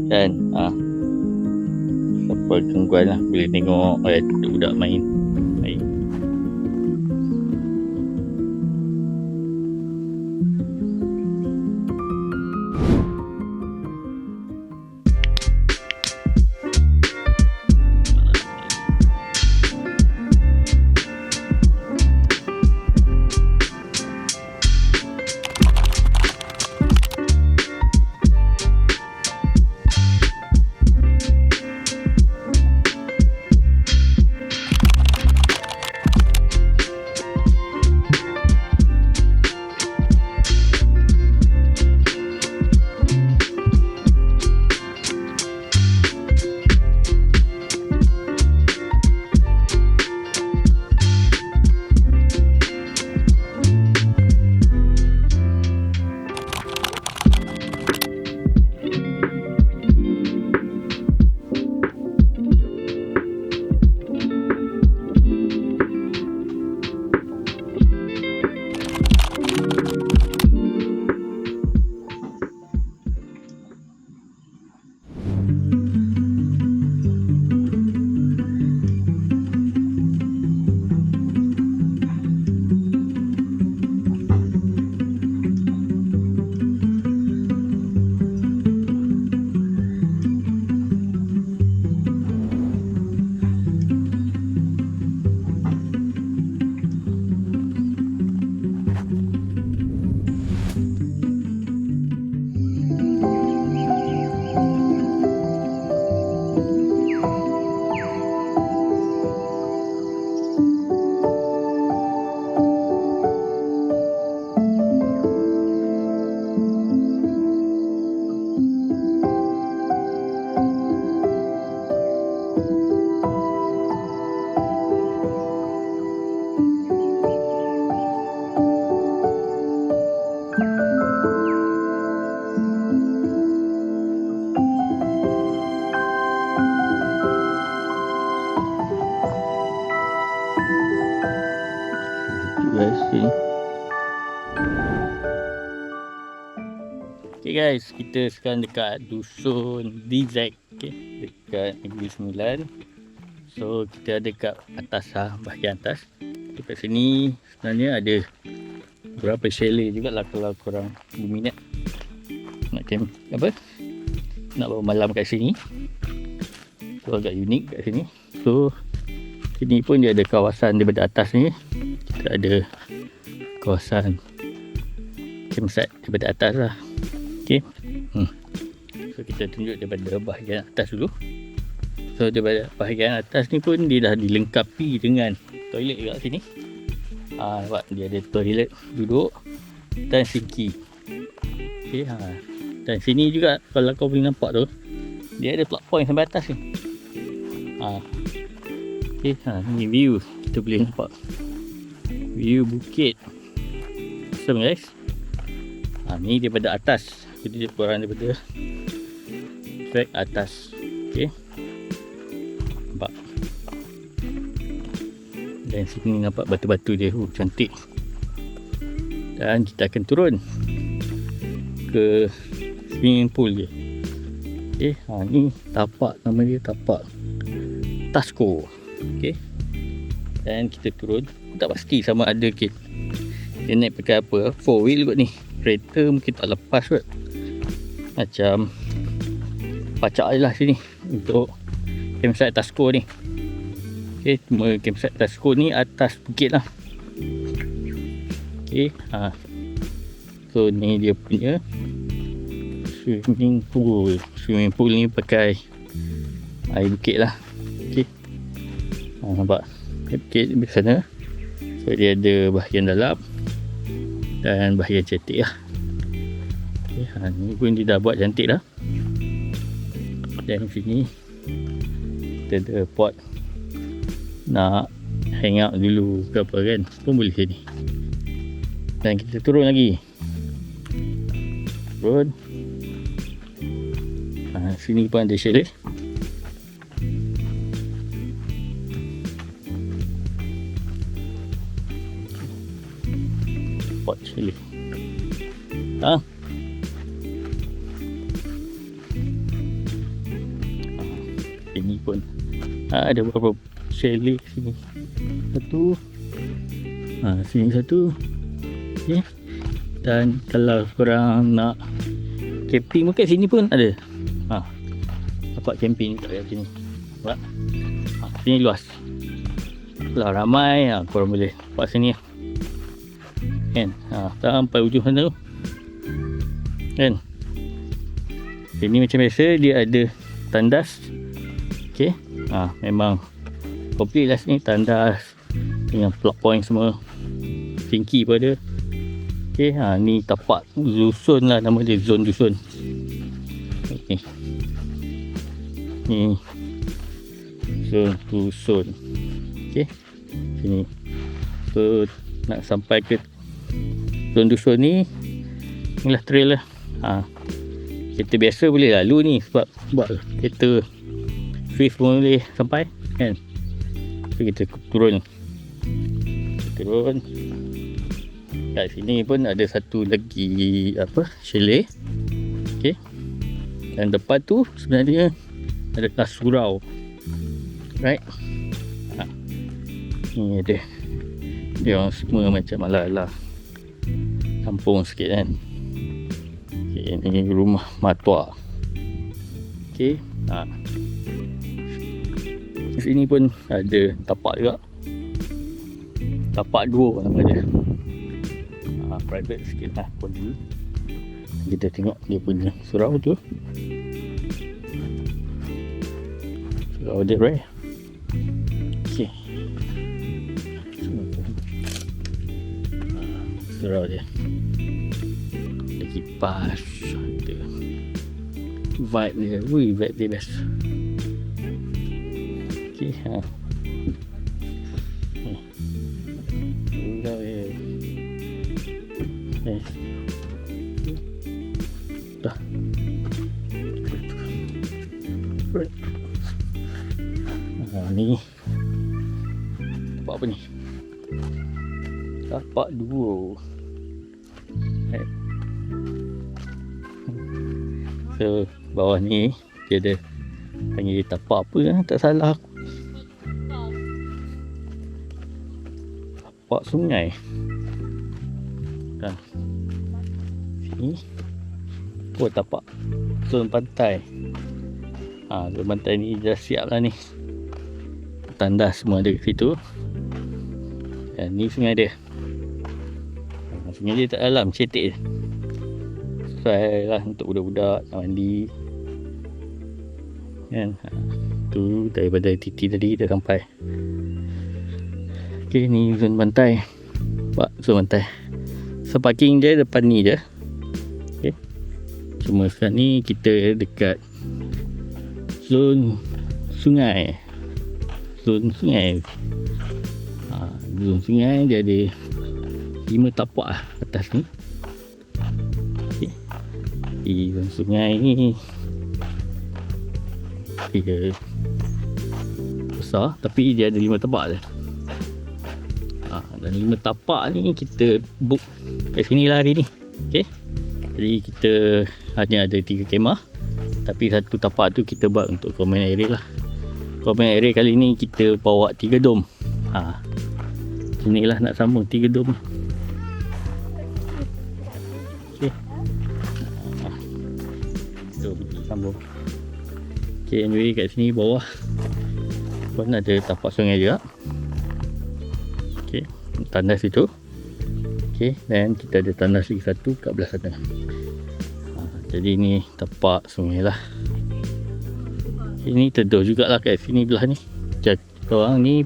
kan. Siapa gangguan lah boleh tengok budak-budak main. Okay guys, kita sekarang dekat Dusun DZ, dekat Negeri Sembilan. So kita ada dekat atas bahagian atas. Dekat sini sebenarnya ada beberapa chalet juga lah kalau korang berminat nak camp nak bawa malam kat sini. So agak unik kat sini. So sini pun dia ada kawasan daripada atas ni. Kita ada kawasan campsite daripada atas lah. Okay. So kita tunjuk daripada bahagian atas dulu. So daripada bahagian atas ni pun dia dah dilengkapi dengan toilet juga sini. Nampak dia ada toilet duduk dan sinki. Okay, dan sini juga kalau kau boleh nampak tu, dia ada plug point sampai atas ni. Okay, ni view kita boleh nampak. View bukit. Awesome guys. Ni daripada atas. Jadi dia korang daripada track atas. Okay. Nampak. Dan sini nampak batu-batu dia. Cantik. Dan kita akan turun ke swimming pool dia. Okay. Ni tapak, nama dia tapak Tasko. Okay. Dan kita turun. Tak pasti sama ada dia naik pakai apa, 4 wheel kot ni. Kereta mungkin tak lepas kot. Macam pacak je lah sini untuk campsite Tasko ni. Okay, cuma campsite Tasko ni atas bukit lah. Okay, so ni dia punya swimming pool. Swimming pool ni pakai air bukit lah. Okay, nampak bukit di sana. So dia ada bahagian dalam dan bahagian cantik lah. Okay, ni pun dia dah buat cantik dah. Dan sini kita ada pot nak hang out dulu ke apa kan, pun boleh sini. Dan kita turun lagi. Turun. Sini pun ada chalet. Pot chalet. pun ada beberapa chalet sini. Satu, sini satu. Okay. Dan kalau korang nak camping pun kat sini pun ada. Tempat camping kat sini. Nampak? Sini luas. Kalau ramai, korang boleh buat sini. Kan? Sampai ujung sana tu. Kan? Sini macam biasa dia ada tandas. Okey. Memang complete lah sini, tandas dengan plug point semua. Tingki pun ada. Okey, ni tapak dusun lah, nama dia zon dusun. Okey. Ni zon dusun. Okey. Sini. So nak sampai ke zon dusun ni, inilah trail lah. Kereta biasa boleh lalu ni sebab kereta Swift pun boleh sampai kan. So kita turun. Kat sini pun ada satu lagi chalet. Okey. Dan depan tu sebenarnya ada surau. Right? Ni ada. Dia orang semua macam ala-ala kampung sikit kan. Okay, ni rumah matua. Okey. Sini pun ada tapak juga. Tapak dua nama dia. Private sikit lah pun dulu. Kita tengok dia punya surau tu. Surau dia, right? Okay. Surau dia. Ada kipas. Ada vibe dia. Vibe dia best. Okay. Surau dia. Dah. Ni tapak apa ni? Tapak dua. So bawah ni dia ada panggil tapak apa lah, tak salah aku. Tapak sungai kan. Sini tapak zon pantai. Zon pantai ni dah siap lah ni. Tandas semua ada kat situ. Dan ni sungai dia. Sungai dia tak dalam, cetek je. Sesuai lah untuk budak-budak nak mandi. Kan? Tu daripada titi tadi dah sampai. Okay, ni zon pantai. Nampak zon pantai. So parking dia depan ni je. Okay. Cuma sekarang ni kita dekat zon sungai. Zon sungai. Zon sungai dia ada 5 tapak lah atas ni. Okay. Di zon sungai ni dia besar tapi dia ada 5 tapak je. Dan 5 tapak ni kita book kat sini lah hari ni. Okay. Jadi kita hanya ada 3 kemah. Tapi satu tapak tu kita buat untuk common area lah. Common area kali ni kita bawa 3 dom. Sini lah nak sambung 3 dom. Okay. So kita sambung. Okay, anyway kat sini bawah pun ada tapak sungai juga. Okay, tandas itu. Okay, dan kita ada tandas lagi satu kat belah sana. Jadi ni tapak sungai lah. Ini teduh jugalah kat sini belah ni. Korang ni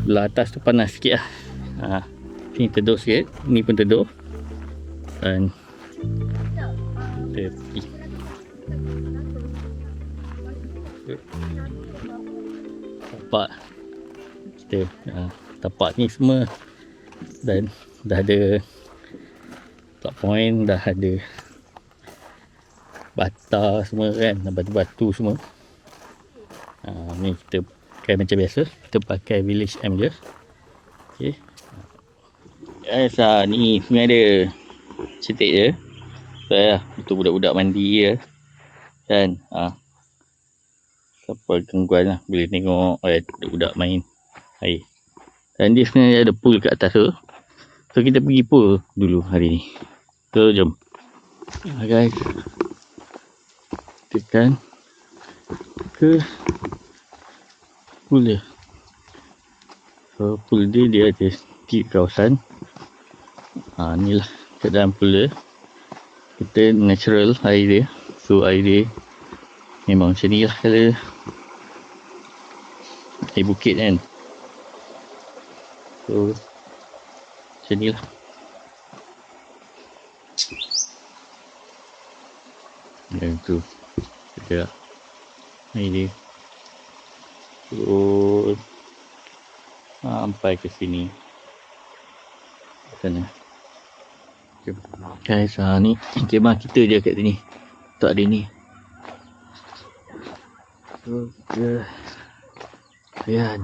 belah atas tu panas sikit lah. Sini teduh sikit. Ni pun teduh. Dan tepi. Tapak kita tapak ni semua dan dah ada plug point, dah ada bata semua kan, batu-batu semua. Ni kita pakai macam biasa, kita pakai village M je. Okay. Yes, ni sungai dia cetek je. So, untuk budak-budak mandi je kan. Siapa gangguan lah bila tengok budak-budak main air. Dan dia sebenarnya ada pool kat atas tu. So kita pergi pool dulu hari ni. So jom. Guys, tekan ke pool dia. So pool dia ada di kawasan. Inilah keadaan pool dia. Kita natural air dia. So air dia memang macam ni lah kalau air bukit kan. So macam ni lah. Dan tu ada air dia. So sampai ke sini. Sana. Guys, ni kemah kita je kat sini. Tak ada ni. So kita lihat.